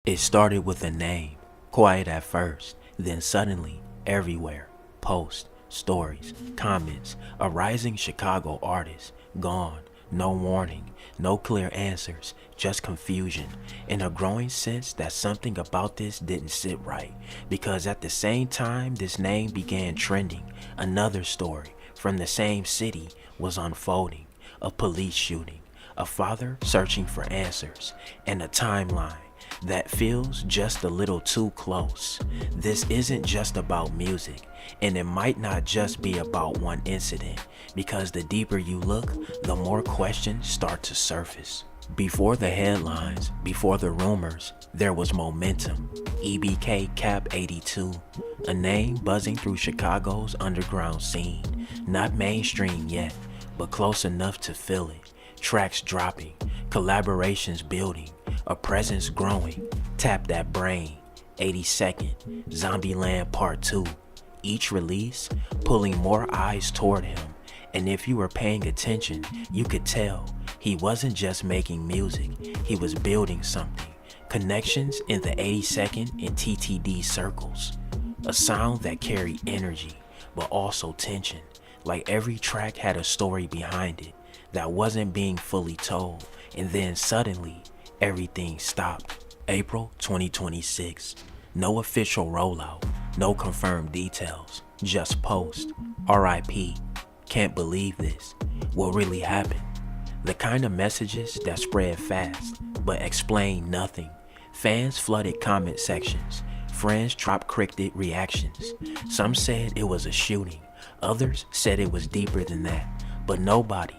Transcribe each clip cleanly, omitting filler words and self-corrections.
It started with a name, quiet at first, then suddenly, everywhere, posts, stories, comments, a rising Chicago artist, gone, no warning, no clear answers, just confusion, and a growing sense that something about this didn't sit right, because at the same time this name began trending, another story from the same city was unfolding, a police shooting, a father searching for answers, and a timeline that feels just a little too close. This isn't just about music, and it might not just be about one incident, because the deeper you look, the more questions start to surface. Before the headlines, before the rumors, there was momentum. EBK Cap 82, a name buzzing through Chicago's underground scene, not mainstream yet, but close enough to feel it. Tracks dropping, collaborations building, a presence growing. Tap That Brain, 82nd, Zombieland Part 2. Each release pulling more eyes toward him, and if you were paying attention, you could tell he wasn't just making music, he was building something. Connections in the 82nd and TTD circles. A sound that carried energy, but also tension, like every track had a story behind it that wasn't being fully told, and then suddenly, everything stopped. April 2026. No official rollout, no confirmed details, just post. RIP. Can't believe this. What really happened? The kind of messages that spread fast, but explain nothing. Fans flooded comment sections. Friends dropped cryptic reactions. Some said it was a shooting. Others said it was deeper than that. But nobody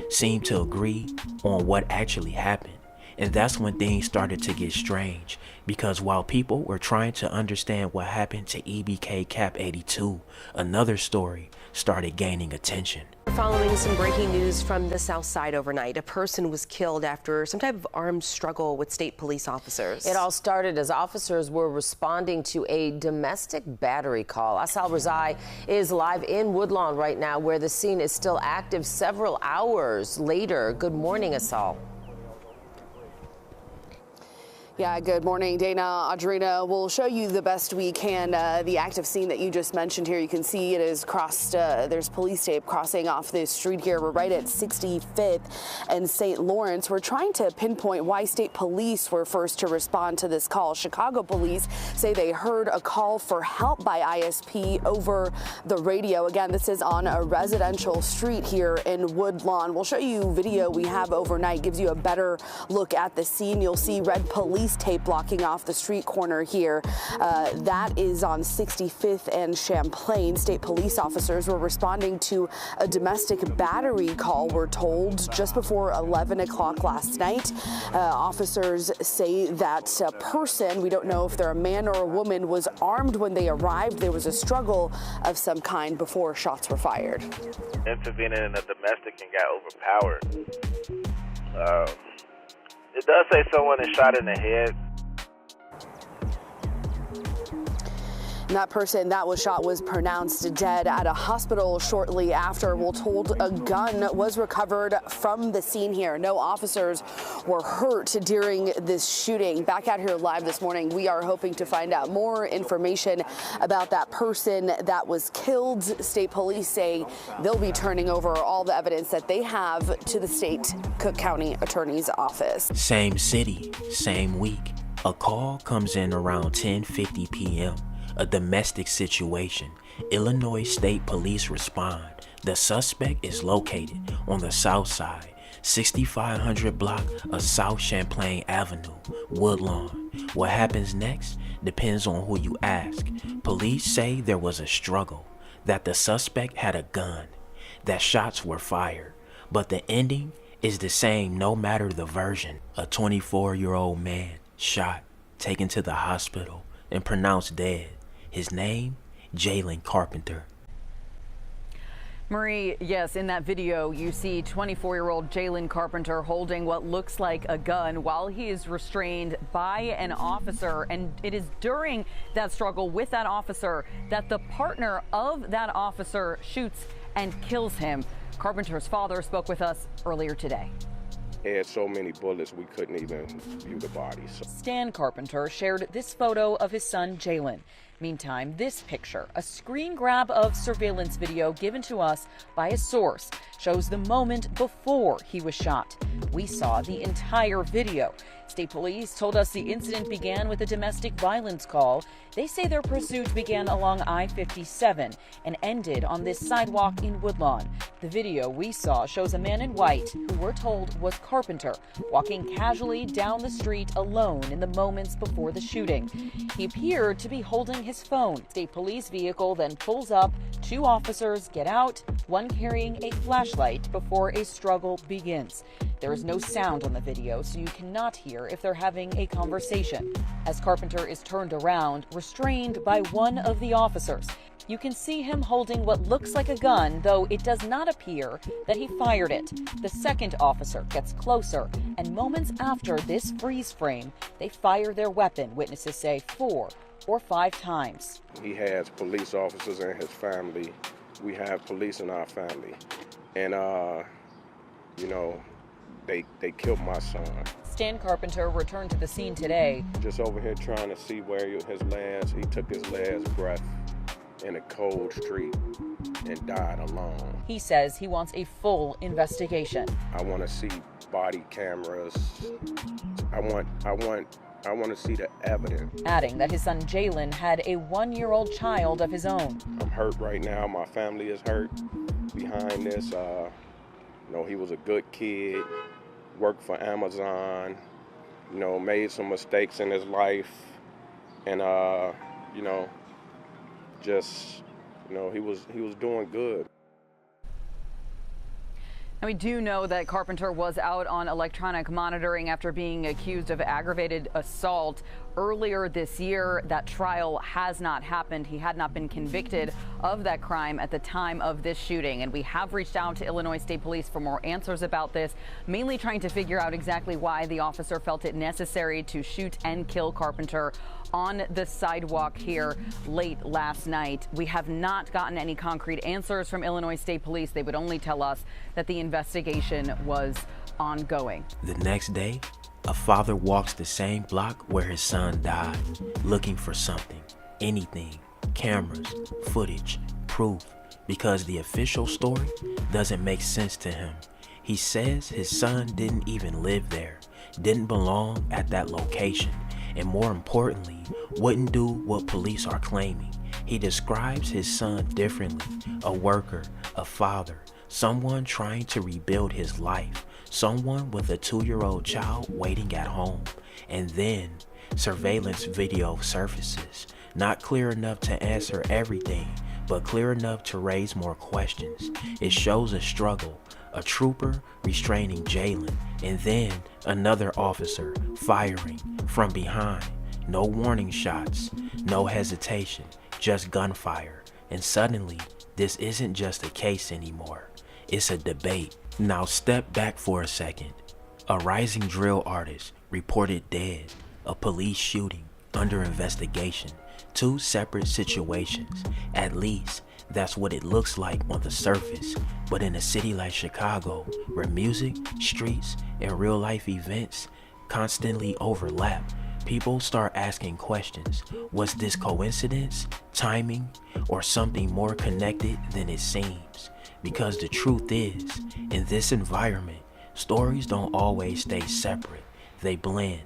seemed to agree on what actually happened. And that's when things started to get strange, because while people were trying to understand what happened to EBK Cap 82, another story started gaining attention. Following some breaking news from the South Side overnight, a person was killed after some type of armed struggle with state police officers. It all started as officers were responding to a domestic battery call. Asal Razai is live in Woodlawn right now, where the scene is still active several hours later. Good morning, Asal. Yeah, good morning, Dana. Audrina, we'll show you the best we can the active scene that you just mentioned here. You can see it is crossed, there's police tape crossing off this street here. We're right at 65th and St. Lawrence. We're trying to pinpoint why state police were first to respond to this call. Chicago police say they heard a call for help by ISP over the radio. Again, this is on a residential street here in Woodlawn. We'll show you video we have overnight, gives you a better look at the scene. You'll see red police tape blocking off the street corner here. That is on 65th and Champlain. State police officers were responding to a domestic battery call, we're told, just before 11 o'clock last night. Officers say that a person, we don't know if they're a man or a woman, was armed when they arrived. There was a struggle of some kind before shots were fired. Intervening in a domestic and got overpowered. It does say someone is shot in the head. And that person that was shot was pronounced dead at a hospital shortly after. We're told a gun was recovered from the scene here. No officers were hurt during this shooting. Back out here live this morning, we are hoping to find out more information about that person that was killed. State police say they'll be turning over all the evidence that they have to the state Cook County Attorney's Office. Same city, same week. A call comes in around 10:50 p.m. A domestic situation. Illinois State Police respond. The suspect is located on the south side, 6500 block of South Champlain Avenue, Woodlawn. What happens next depends on who you ask. Police say there was a struggle, that the suspect had a gun, that shots were fired, but the ending is the same no matter the version. A 24-year-old man shot, taken to the hospital, and pronounced dead. His name, Jaylen Carpenter. Marie, yes, in that video, you see 24-year-old Jaylen Carpenter holding what looks like a gun while he is restrained by an officer. And it is during that struggle with that officer that the partner of that officer shoots and kills him. Carpenter's father spoke with us earlier today. had so many bullets we couldn't even view the body. Stan Carpenter shared this photo of his son Jaylen. Meantime, this picture, a screen grab of surveillance video given to us by a source, shows the moment before he was shot. We saw the entire video. State police told us the incident began with a domestic violence call. They say their pursuit began along I-57 and ended on this sidewalk in Woodlawn. The video we saw shows a man in white, who we're told was Carpenter, walking casually down the street alone in the moments before the shooting. He appeared to be holding his phone. State police vehicle then pulls up. 2 officers get out, one carrying a flashlight before a struggle begins. There is no sound on the video, so you cannot hear if they're having a conversation. As Carpenter is turned around, restrained by one of the officers, you can see him holding what looks like a gun, though it does not appear that he fired it. The second officer gets closer, and moments after this freeze frame, they fire their weapon, witnesses say 4 or 5 times. He has police officers in his family. We have police in our family. And, they killed my son. Stan Carpenter returned to the scene today. Just over here trying to see where he took his last breath in a cold street and died alone. He says he wants a full investigation. I want to see body cameras. I want to see the evidence. Adding that his son Jaylen had a 1-year-old child of his own. I'm hurt right now. My family is hurt behind this. He was a good kid, worked for Amazon, made some mistakes in his life, and he was doing good. And we do know that Carpenter was out on electronic monitoring after being accused of aggravated assault earlier this year. That trial has not happened. He had not been convicted of that crime at the time of this shooting. And we have reached out to Illinois State Police for more answers about this, mainly trying to figure out exactly why the officer felt it necessary to shoot and kill Carpenter on the sidewalk here late last night. We have not gotten any concrete answers from Illinois State Police. They would only tell us that the investigation was ongoing. The next day, a father walks the same block where his son died, looking for something, anything, cameras, footage, proof, because the official story doesn't make sense to him. He says his son didn't even live there, didn't belong at that location, and more importantly, wouldn't do what police are claiming. He describes his son differently, a worker, a father, someone trying to rebuild his life, someone with a 2-year-old child waiting at home. And then surveillance video surfaces, not clear enough to answer everything, but clear enough to raise more questions. It shows a struggle, a trooper restraining Jaylen, and then another officer firing from behind. No warning shots, no hesitation, just gunfire. And suddenly, this isn't just a case anymore. It's a debate. Now step back for a second. A rising drill artist reported dead. A police shooting under investigation. 2 separate situations. At least, that's what it looks like on the surface. But in a city like Chicago, where music, streets, and real-life events constantly overlap, people start asking questions. Was this coincidence, timing, or something more connected than it seems? Because the truth is, in this environment, stories don't always stay separate. They blend,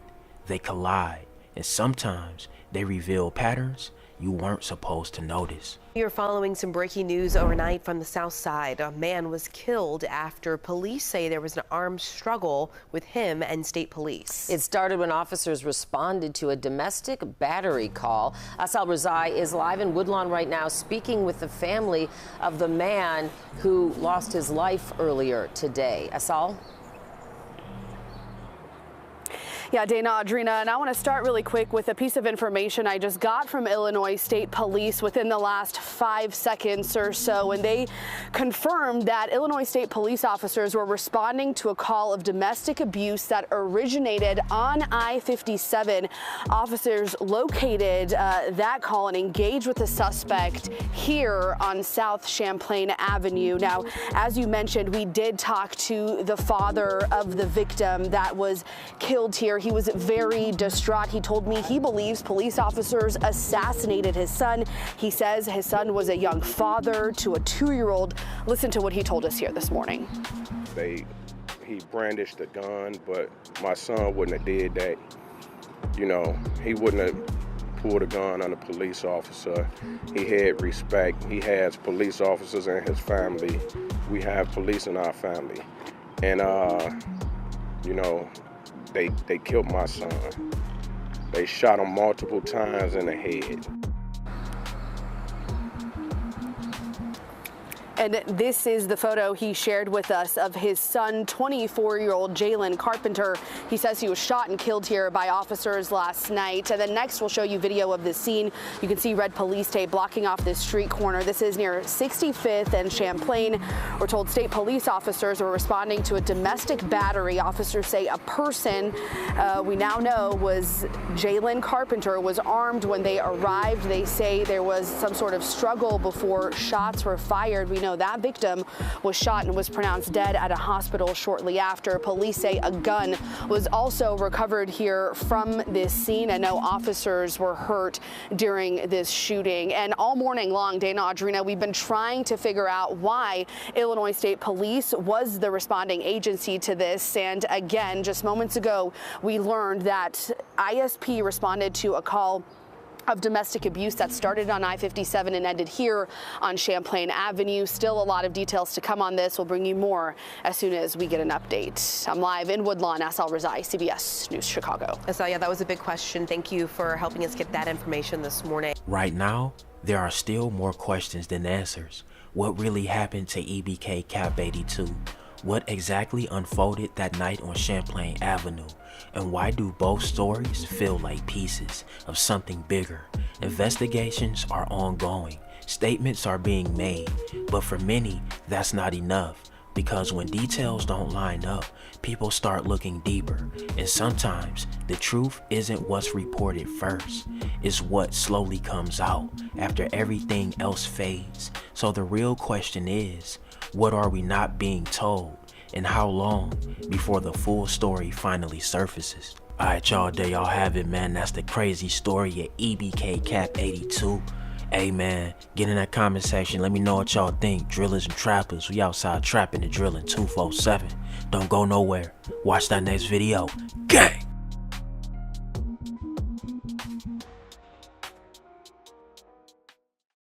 they collide, and sometimes they reveal patterns you weren't supposed to notice. You're following some breaking news overnight from the South Side. A man was killed after police say there was an armed struggle with him and state police. It started when officers responded to a domestic battery call. Asal Razai is live in Woodlawn right now, speaking with the family of the man who lost his life earlier today. Asal? Yeah, Dana, Audrina, and I want to start really quick with a piece of information I just got from Illinois State Police within the last 5 seconds or so, and they confirmed that Illinois State Police officers were responding to a call of domestic abuse that originated on I-57. Officers located that call and engaged with the suspect here on South Champlain Avenue. Now, as you mentioned, we did talk to the father of the victim that was killed here. He was very distraught. He told me he believes police officers assassinated his son. He says his son was a young father to a 2-year-old. Listen to what he told us here this morning. He brandished a gun, but my son wouldn't have did that. You know, he wouldn't have pulled a gun on a police officer. He had respect. He has police officers in his family. We have police in our family. And, you know, they killed my son. They shot him multiple times in the head. And this is the photo he shared with us of his son, 24-year-old Jaylen Carpenter. He says he was shot and killed here by officers last night. And then next we'll show you video of the scene. You can see red police tape blocking off this street corner. This is near 65th and Champlain. We're told state police officers were responding to a domestic battery. Officers say a person we now know was Jaylen Carpenter was armed when they arrived. They say there was some sort of struggle before shots were fired. We know that victim was shot and was pronounced dead at a hospital shortly after. Police say a gun was also recovered here from this scene, and no officers were hurt during this shooting. And all morning long, Dana, Audrina, we've been trying to figure out why Illinois State Police was the responding agency to this. And again, just moments ago, we learned that ISP responded to a call of domestic abuse that started on I-57 and ended here on Champlain Avenue. Still a lot of details to come on this. We'll bring you more as soon as we get an update. I'm live in Woodlawn. Asal Rezai, CBS News Chicago. So yeah, that was a big question. Thank you for helping us get that information this morning. Right now, there are still more questions than answers. What really happened to EBK Cap 82? What exactly unfolded that night on Champlain Avenue? And why do both stories feel like pieces of something bigger? Investigations are ongoing. Statements are being made. But for many, that's not enough. Because when details don't line up, people start looking deeper. And sometimes the truth isn't what's reported first. It's what slowly comes out after everything else fades. So the real question is, what are we not being told? And how long before the full story finally surfaces? Alright y'all, there y'all have it, man. That's the crazy story at EBK Cap 82. Hey man, get in that comment section. Let me know what y'all think. Drillers and trappers, we outside trapping and drilling 247. Don't go nowhere. Watch that next video. Gang!